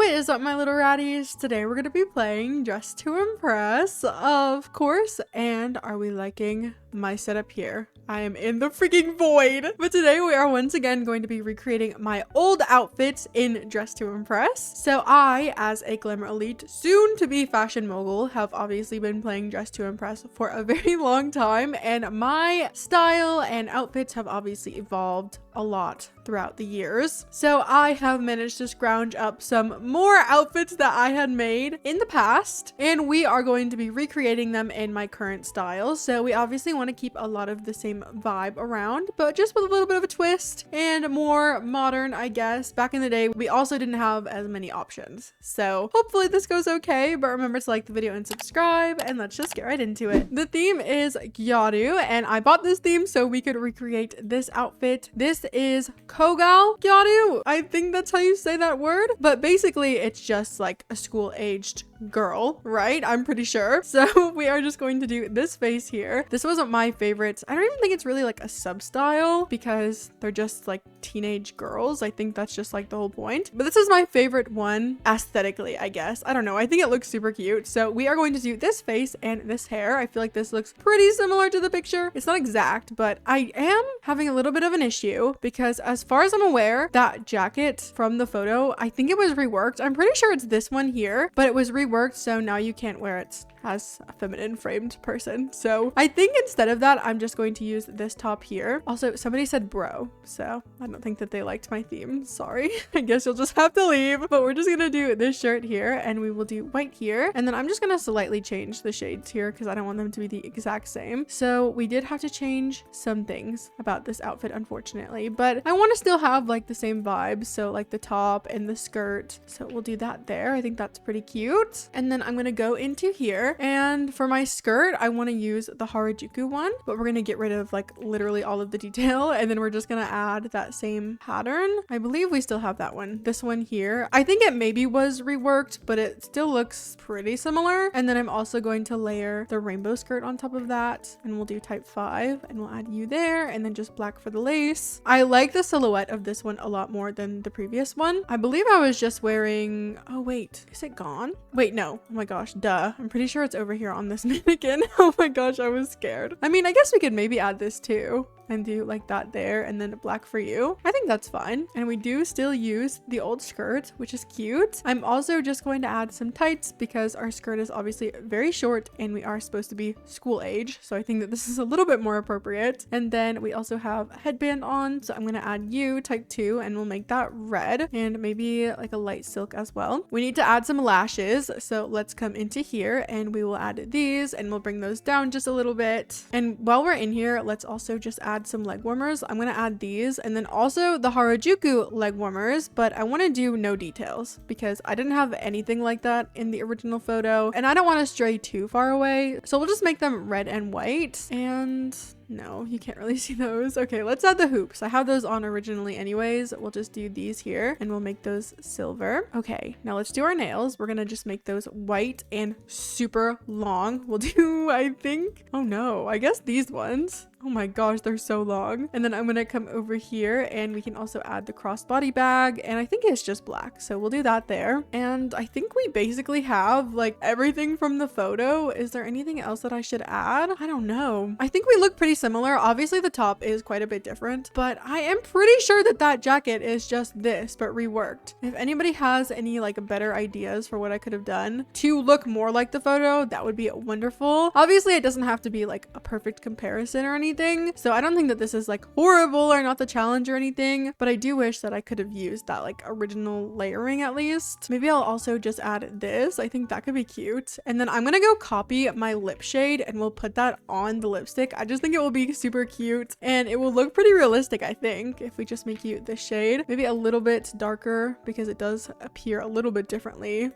What is up, my little ratties? Today we're gonna be playing Dress to Impress, of course. And are we liking my setup here? I am in the freaking void. But today we are once again going to be recreating my old outfits in Dress to Impress. So I, as a glamour elite, soon to be fashion mogul, have obviously been playing Dress to Impress for a very long time, and my style and outfits have obviously evolved a lot throughout the years. So I have managed to scrounge up some more outfits that I had made in the past, and we are going to be recreating them in my current style. So we obviously want to keep a lot of the same vibe around, but just with a little bit of a twist and more modern, I guess. Back in the day, we also didn't have as many options. So hopefully this goes okay, but remember to like the video and subscribe, and let's just get right into it. The theme is gyaru, and I bought this theme so we could recreate this outfit. This is Kogal gyaru. I think that's how you say that word, but basically it's just like a school-aged girl, right? I'm pretty sure. So we are just going to do this face here. This wasn't my favorite. I don't even think it's really like a sub-style because they're just like teenage girls. I think that's just like the whole point. But this is my favorite one aesthetically, I guess. I don't know. I think it looks super cute. So we are going to do this face and this hair. I feel like this looks pretty similar to the picture. It's not exact, but I am having a little bit of an issue because as far as I'm aware, that jacket from the photo, I think it was reworked. I'm pretty sure it's this one here, but it was reworked, so now you can't wear it as a feminine framed person. So I think instead of that, I'm just going to use this top here. Also, somebody said bro, so I don't think that they liked my theme. Sorry. I guess you'll just have to leave, but we're just gonna do this shirt here, and we will do white here, and then I'm just gonna slightly change the shades here because I don't want them to be the exact same. So we did have to change some things about this outfit, unfortunately, but I want to still have like the same vibes, so like the top and the skirt. So we'll do that there. I think that's pretty cute. And then I'm gonna go into here, and for my skirt, I want to use the Harajuku one, but we're going to get rid of like literally all of the detail, and then we're just going to add that same pattern. I believe we still have that one. This one here, I think it maybe was reworked, but it still looks pretty similar. And then I'm also going to layer the rainbow skirt on top of that, and we'll do type 5, and we'll add you there, and then just black for the lace. I like the silhouette of this one a lot more than the previous one. I believe I was just wearing, oh wait, is it gone? Wait, no. Oh my gosh, duh. I'm pretty sure it's over here on this mannequin. Oh my gosh, I was scared. I mean, I guess we could maybe add this too and do like that there, and then black for you. I think that's fine. And we do still use the old skirt, which is cute. I'm also just going to add some tights because our skirt is obviously very short and we are supposed to be school age. So I think that this is a little bit more appropriate. And then we also have a headband on. So I'm going to add you type 2, and we'll make that red and maybe like a light silk as well. We need to add some lashes. So let's come into here and we will add these, and we'll bring those down just a little bit. And while we're in here, let's also just add some leg warmers. I'm going to add these, and then also the Harajuku leg warmers, but I want to do no details because I didn't have anything like that in the original photo, and I don't want to stray too far away. So we'll just make them red and white, and no, you can't really see those. Okay, let's add the hoops. I have those on originally anyways. We'll just do these here, and we'll make those silver. Okay, now let's do our nails. We're gonna just make those white and super long. We'll do, I think, oh no, I guess these ones. Oh my gosh, they're so long. And then I'm gonna come over here, and we can also add the crossbody bag, and I think it's just black, so we'll do that there. And I think we basically have like everything from the photo. Is there anything else that I should add? I don't know. I think we look pretty similar. Obviously the top is quite a bit different, but I am pretty sure that that jacket is just this but reworked. If anybody has any like better ideas for what I could have done to look more like the photo, that would be wonderful. Obviously it doesn't have to be like a perfect comparison or anything, so I don't think that this is like horrible or not the challenge or anything, but I do wish that I could have used that like original layering at least. Maybe I'll also just add this. I think that could be cute. And then I'm gonna go copy my lip shade, and we'll put that on the lipstick. I just think it will be super cute, and it will look pretty realistic, I think, if we just make you this shade maybe a little bit darker because it does appear a little bit differently.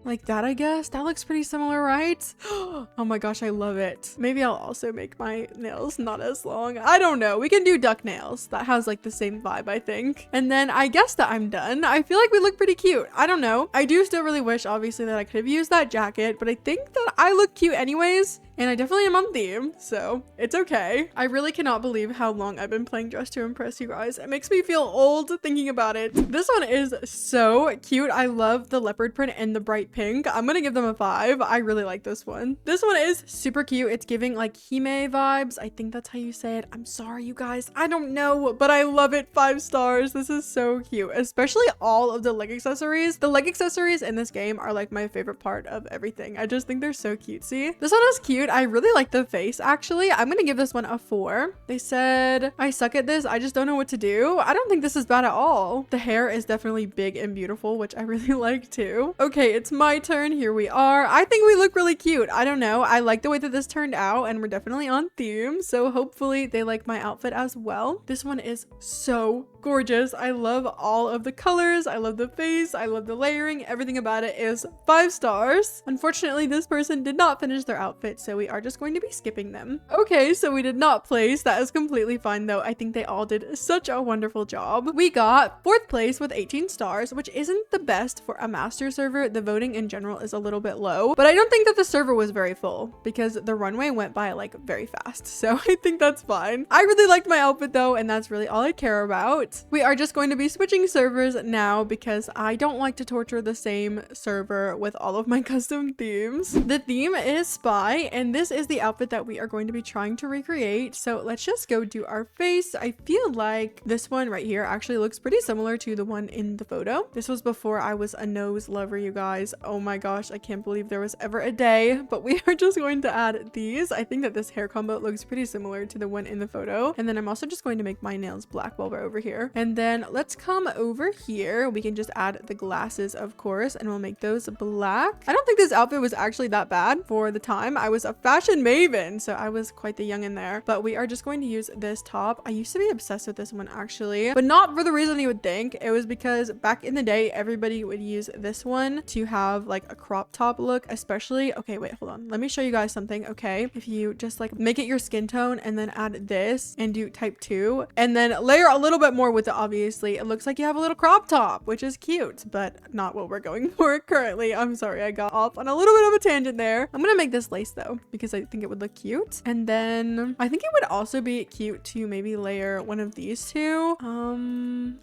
Like that, I guess. That looks pretty similar, right? Oh my gosh, I love it. Maybe I'll also make my nails not as long. I don't know. We can do duck nails. That has like the same vibe, I think. And then I guess that I'm done. I feel like we look pretty cute. I don't know. I do still really wish, obviously, that I could have used that jacket, but I think that I look cute anyways. And I definitely am on theme, so it's okay. I really cannot believe how long I've been playing Dress to Impress, you guys. It makes me feel old thinking about it. This one is so cute. I love the leopard print and the bright pink. I'm gonna give them a 5. I really like this one. This one is super cute. It's giving like Hime vibes. I think that's how you say it. I'm sorry, you guys. I don't know, but I love it. 5 stars. This is so cute, especially all of the leg accessories. The leg accessories in this game are like my favorite part of everything. I just think they're so cutesy. This one is cute. I really like the face, actually. I'm gonna give this one a 4. They said, I suck at this. I just don't know what to do. I don't think this is bad at all. The hair is definitely big and beautiful, which I really like too. Okay, it's my turn. Here we are. I think we look really cute. I don't know. I like the way that this turned out, and we're definitely on theme. So hopefully they like my outfit as well. This one is so gorgeous. I love all of the colors. I love the face. I love the layering. Everything about it is 5 stars. Unfortunately, this person did not finish their outfit, so we are just going to be skipping them. Okay, so we did not place. That is completely fine though. I think they all did such a wonderful job. We got 4th place with 18 stars, which isn't the best for a master server. The voting in general is a little bit low, but I don't think that the server was very full because the runway went by like very fast. So I think that's fine. I really liked my outfit though, and that's really all I care about. We are just going to be switching servers now because I don't like to torture the same server with all of my custom themes. The theme is Spy, and this is the outfit that we are going to be trying to recreate. So let's just go do our face. I feel like this one right here actually looks pretty similar to the one in the photo. This was before I was a nose lover, you guys. Oh my gosh, I can't believe there was ever a day, but we are just going to add these. I think that this hair combo looks pretty similar to the one in the photo. And then I'm also just going to make my nails black while we're over here. And then let's come over here. We can just add the glasses, of course, and we'll make those black. I don't think this outfit was actually that bad for the time. I was a fashion maven, so I was quite the young in there. But we are just going to use this top. I used to be obsessed with this one actually, but not for the reason you would think. It was because back in the day, everybody would use this one to have like a crop top look, especially. Okay, wait, hold on. Let me show you guys something. Okay, if you just like make it your skin tone and then add this and do type 2 and then layer a little bit more with it, obviously it looks like you have a little crop top, which is cute, but not what we're going for currently. I'm sorry, I got off on a little bit of a tangent there. I'm gonna make this lace though because I think it would look cute, and then I think it would also be cute to maybe layer one of these two.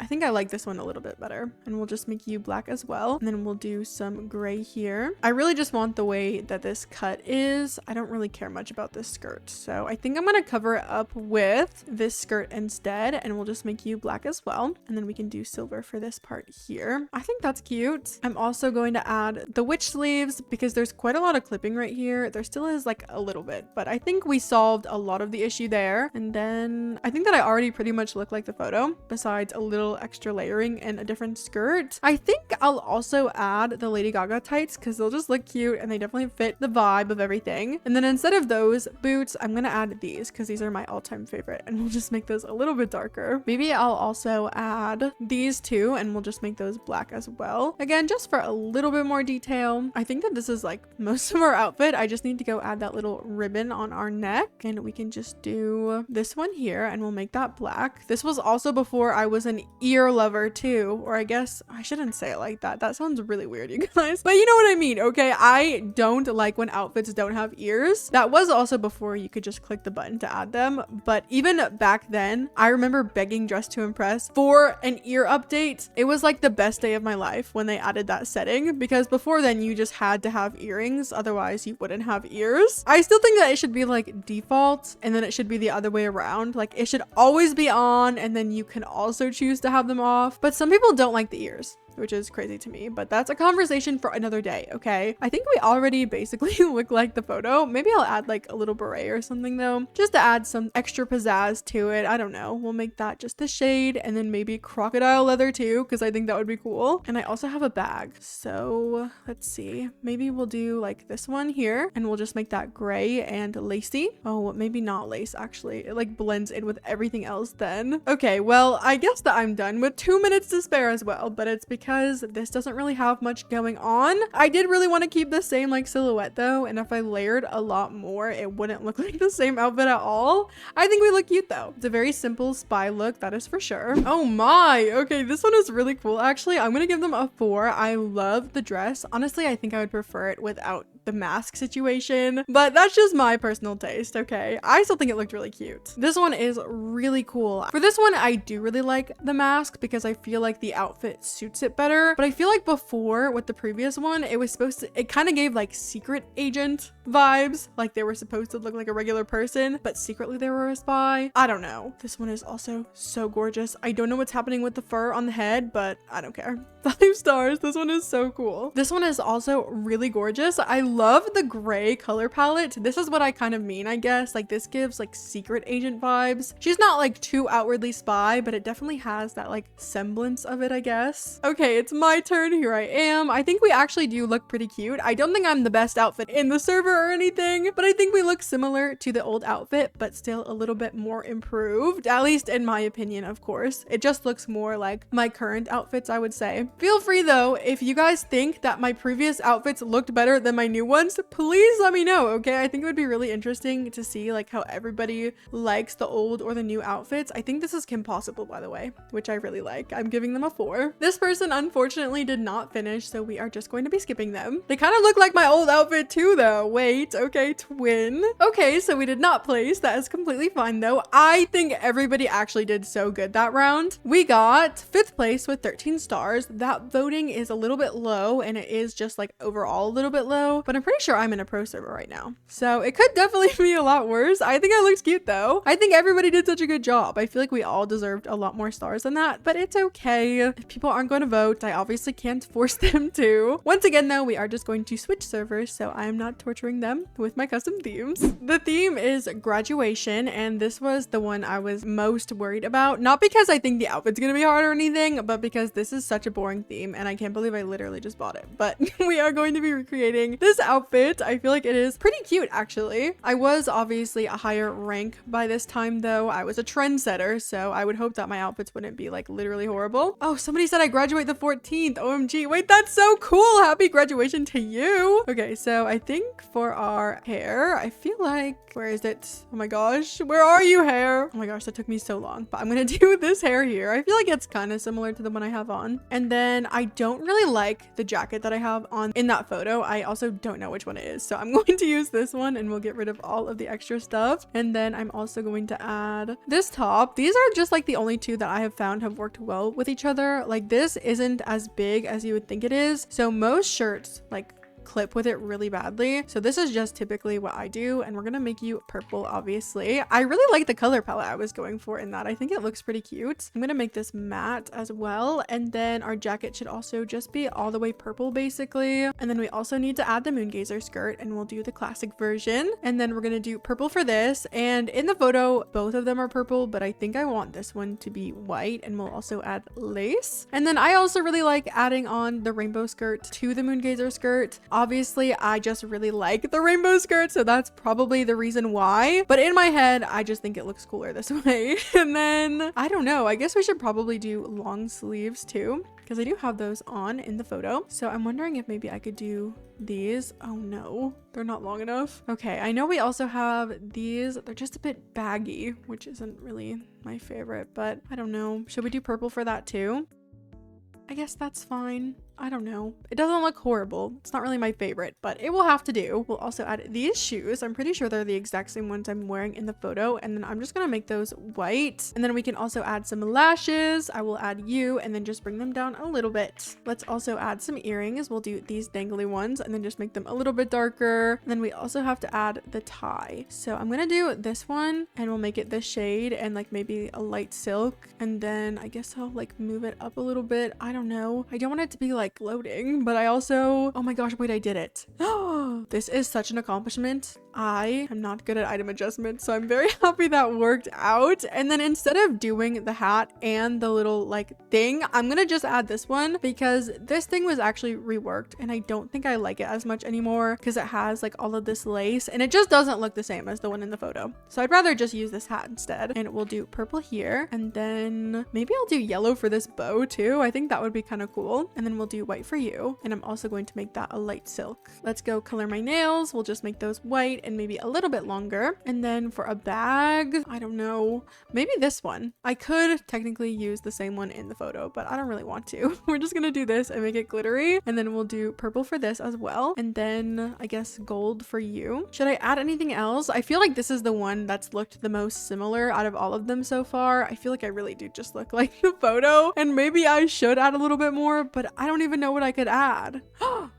I think I like this one a little bit better, and we'll just make you black as well, and then we'll do some gray here. I really just want the way that this cut is. I don't really care much about this skirt, so I think I'm gonna cover it up with this skirt instead, and we'll just make you black as well, and then we can do silver for this part here. I think that's cute. I'm also going to add the witch sleeves because there's quite a lot of clipping right here. There still is like a little bit, but I think we solved a lot of the issue there. And then I think that I already pretty much look like the photo besides a little extra layering and a different skirt. I think I'll also add the Lady Gaga tights because they'll just look cute and they definitely fit the vibe of everything. And then instead of those boots, I'm gonna add these because these are my all-time favorite, and we'll just make those a little bit darker. Maybe I'll also add these two and we'll just make those black as well. Again, just for a little bit more detail. I think that this is like most of our outfit. I just need to go add that little ribbon on our neck, and we can just do this one here and we'll make that black. This was also before I was an ear lover too, or I guess I shouldn't say it like that. That sounds really weird, you guys, but you know what I mean. Okay, I don't like when outfits don't have ears. That was also before you could just click the button to add them, but even back then I remember begging Dress to Impress for an ear update. It was like the best day of my life when they added that setting, because before then you just had to have earrings, otherwise you wouldn't have ears. I still think that it should be like default, and then it should be the other way around. Like it should always be on, and then you can also choose to have them off. But some people don't like the ears, which is crazy to me, but that's a conversation for another day. Okay, I think we already basically look like the photo. Maybe I'll add like a little beret or something though, just to add some extra pizzazz to it. I don't know, we'll make that just the shade, and then maybe crocodile leather too, because I think that would be cool. And I also have a bag, so let's see, maybe we'll do like this one here, and we'll just make that gray and lacy. Oh, maybe not lace, actually it like blends in with everything else then. Okay, well I guess that I'm done with 2 minutes to spare as well, but it's because this doesn't really have much going on. I did really want to keep the same like silhouette though, and if I layered a lot more it wouldn't look like the same outfit at all. I think we look cute though. It's a very simple spy look, that is for sure. Oh my, okay, this one is really cool actually. I'm gonna give them a 4. I love the dress. Honestly, I think I would prefer it without the mask situation, but that's just my personal taste, okay? I still think it looked really cute. This one is really cool. For this one, I do really like the mask because I feel like the outfit suits it better, but I feel like before with the previous one, it kind of gave like secret agent vibes, like they were supposed to look like a regular person, but secretly they were a spy. I don't know. This one is also so gorgeous. I don't know what's happening with the fur on the head, but I don't care. 5 stars. This one is so cool. This one is also really gorgeous. I love the gray color palette. This is what I kind of mean, I guess. Like this gives like secret agent vibes. She's not like too outwardly spy, but it definitely has that like semblance of it, I guess. Okay, it's my turn. Here I am. I think we actually do look pretty cute. I don't think I'm the best outfit in the server or anything, but I think we look similar to the old outfit, but still a little bit more improved, at least in my opinion, of course. It just looks more like my current outfits, I would say. Feel free though, if you guys think that my previous outfits looked better than my new ones, please let me know, okay? I think it would be really interesting to see like how everybody likes the old or the new outfits. I think this is Kim Possible, by the way, which I really like. I'm giving them a 4. This person unfortunately did not finish, so we are just going to be skipping them. They kind of look like my old outfit too though. Wait, okay, twin. Okay, so we did not place. That is completely fine though. I think everybody actually did so good that round. We got 5th place with 13 stars. That voting is a little bit low, and it is just like overall a little bit low, but I'm pretty sure I'm in a pro server right now, so it could definitely be a lot worse. I think I looked cute though. I think everybody did such a good job. I feel like we all deserved a lot more stars than that, but it's okay. If people aren't going to vote, I obviously can't force them to. Once again though, we are just going to switch servers, so I am not torturing them with my custom themes. The theme is graduation, and this was the one I was most worried about, not because I think the outfit's gonna be hard or anything, but because this is such a boring theme and I can't believe I literally just bought it. But we are going to be recreating this outfit. I feel like it is pretty cute actually. I was obviously a higher rank by this time though. I was a trendsetter, so I would hope that my outfits wouldn't be like literally horrible. Oh, somebody said I graduate the 14th. OMG. Wait, that's so cool. Happy graduation to you. Okay, so I think for our hair, I feel like, where is it? Oh my gosh, where are you, hair? Oh my gosh, that took me so long, but I'm gonna do this hair here. I feel like it's kind of similar to the one I have on. And then I don't really like the jacket that I have on in that photo. I also don't know which one it is, so I'm going to use this one and we'll get rid of all of the extra stuff. And then I'm also going to add this top. These are just like the only two that I have found have worked well with each other. Like this isn't as big as you would think it is, so most shirts like clip with it really badly. So this is just typically what I do, and we're gonna make you purple, obviously. I really like the color palette I was going for in that. I think it looks pretty cute. I'm gonna make this matte as well, and then our jacket should also just be all the way purple basically. And then we also need to add the moongazer skirt, and we'll do the classic version. And then we're gonna do purple for this, and in the photo both of them are purple, but I think I want this one to be white, and we'll also add lace. And then I also really like adding on the rainbow skirt to the moongazer skirt. Obviously, I just really like the rainbow skirt, so that's probably the reason why. But in my head, I just think it looks cooler this way. And then, I don't know, I guess we should probably do long sleeves too, because I do have those on in the photo. So I'm wondering if maybe I could do these. Oh no, they're not long enough. Okay, I know we also have these. They're just a bit baggy, which isn't really my favorite, but I don't know. Should we do purple for that too? I guess that's fine. I don't know. It doesn't look horrible. It's not really my favorite, but it will have to do. We'll also add these shoes. I'm pretty sure they're the exact same ones I'm wearing in the photo. And then I'm just gonna make those white. And then we can also add some lashes. I will add you and then just bring them down a little bit. Let's also add some earrings. We'll do these dangly ones and then just make them a little bit darker. And then we also have to add the tie. So I'm gonna do this one and we'll make it this shade and like maybe a light silk. And then I guess I'll like move it up a little bit. I don't know. I don't want it to be like floating, but I also, oh my gosh, wait, I did it. This is such an accomplishment. I am not good at item adjustment, so I'm very happy that worked out. And then instead of doing the hat and the little like thing, I'm gonna just add this one because this thing was actually reworked and I don't think I like it as much anymore because it has like all of this lace and it just doesn't look the same as the one in the photo. So I'd rather just use this hat instead. And we'll do purple here, and then maybe I'll do yellow for this bow too. I think that would be kind of cool. And then we'll do do white for you. And I'm also going to make that a light silk. Let's go color my nails. We'll just make those white and maybe a little bit longer. And then for a bag, I don't know, maybe this one. I could technically use the same one in the photo, but I don't really want to. We're just gonna do this and make it glittery. And then we'll do purple for this as well. And then I guess gold for you. Should I add anything else? I feel like this is the one that's looked the most similar out of all of them so far. I feel like I really do just look like the photo, and maybe I should add a little bit more, but I don't even know what I could add.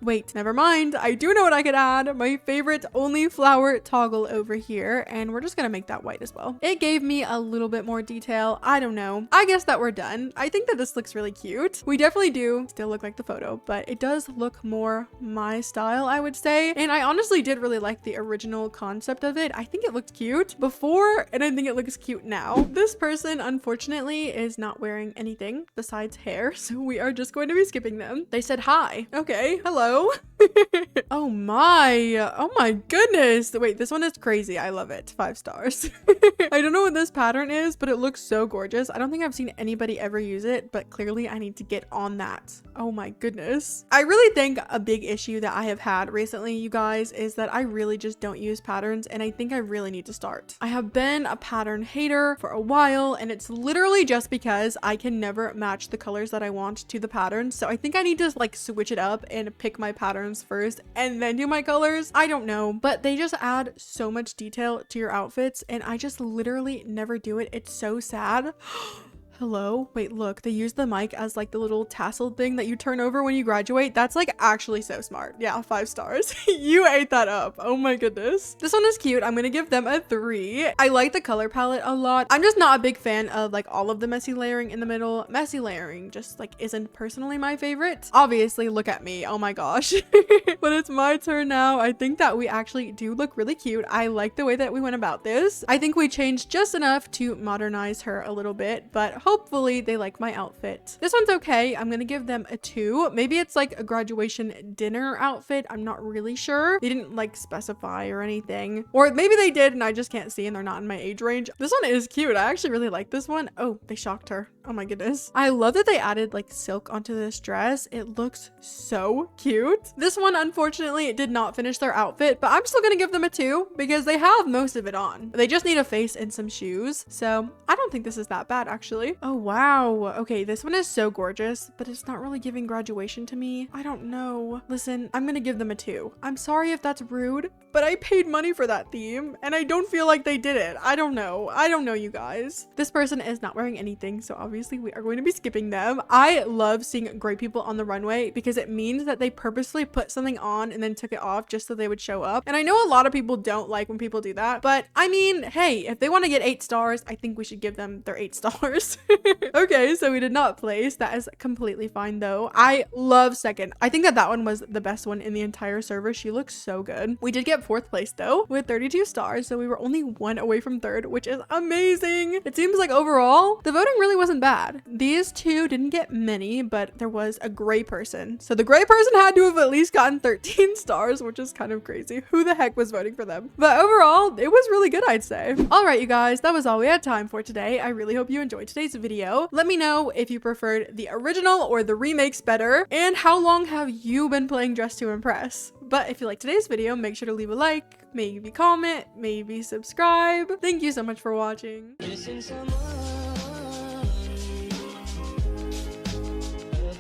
Wait, never mind. I do know what I could add. My favorite only flower toggle over here, and we're just gonna make that white as well. It gave me a little bit more detail. I don't know. I guess that we're done. I think that this looks really cute. We definitely do still look like the photo, but it does look more my style, I would say. And I honestly did really like the original concept of it. I think it looked cute before, and I think it looks cute now. This person, unfortunately, is not wearing anything besides hair, so we are just going to be skipping them. They said hi. Okay, hello. Oh my goodness. Wait, this one is crazy. I love it. 5 stars. I don't know what this pattern is, but it looks so gorgeous. I don't think I've seen anybody ever use it, but clearly I need to get on that. Oh my goodness. I really think a big issue that I have had recently, you guys, is that I really just don't use patterns, and I think I really need to start. I have been a pattern hater for a while, and it's literally just because I can never match the colors that I want to the pattern. So I think I need to like switch it up and pick my patterns first and then do my colors. I don't know, but they just add so much detail to your outfits, and I just literally never do it. It's so sad. Hello? Wait, look, they use the mic as like the little tassel thing that you turn over when you graduate. That's like actually so smart. Yeah, 5 stars. You ate that up. Oh my goodness. This one is cute. I'm gonna give them a 3. I like the color palette a lot. I'm just not a big fan of like all of the messy layering in the middle. Messy layering just like isn't personally my favorite. Obviously, look at me. Oh my gosh. But it's my turn now. I think that we actually do look really cute. I like the way that we went about this. I think we changed just enough to modernize her a little bit, but hopefully they like my outfit. This one's okay. I'm gonna give them a 2. Maybe it's like a graduation dinner outfit. I'm not really sure. They didn't like specify or anything. Or maybe they did and I just can't see and they're not in my age range. This one is cute. I actually really like this one. Oh, they shocked her. Oh my goodness. I love that they added like silk onto this dress. It looks so cute. This one, unfortunately, did not finish their outfit, but I'm still gonna give them a 2 because they have most of it on. They just need a face and some shoes. So I don't think this is that bad actually. Oh wow. Okay, this one is so gorgeous, but it's not really giving graduation to me. I don't know. Listen, I'm gonna give them a 2. I'm sorry if that's rude, but I paid money for that theme and I don't feel like they did it. I don't know. I don't know, you guys. This person is not wearing anything, so obviously we are going to be skipping them. I love seeing gray people on the runway because it means that they purposely put something on and then took it off just so they would show up. And I know a lot of people don't like when people do that, but I mean, hey, if they want to get 8 stars, I think we should give them their 8 stars. Okay, so we did not place. That is completely fine though. I love second. I think that that one was the best one in the entire server. She looks so good. We did get 4th place though with 32 stars, so we were only 1 away from 3rd, which is amazing. It seems like overall the voting really wasn't bad. These 2 didn't get many, but there was a gray person, so the gray person had to have at least gotten 13 stars, which is kind of crazy. Who the heck was voting for them? But overall it was really good, I'd say. All right, you guys, that was all we had time for today. I really hope you enjoyed today's video. Let me know if you preferred the original or the remakes better, and how long have you been playing Dress to Impress? But if you liked today's video, make sure to leave a like, maybe comment, maybe subscribe. Thank you so much for watching.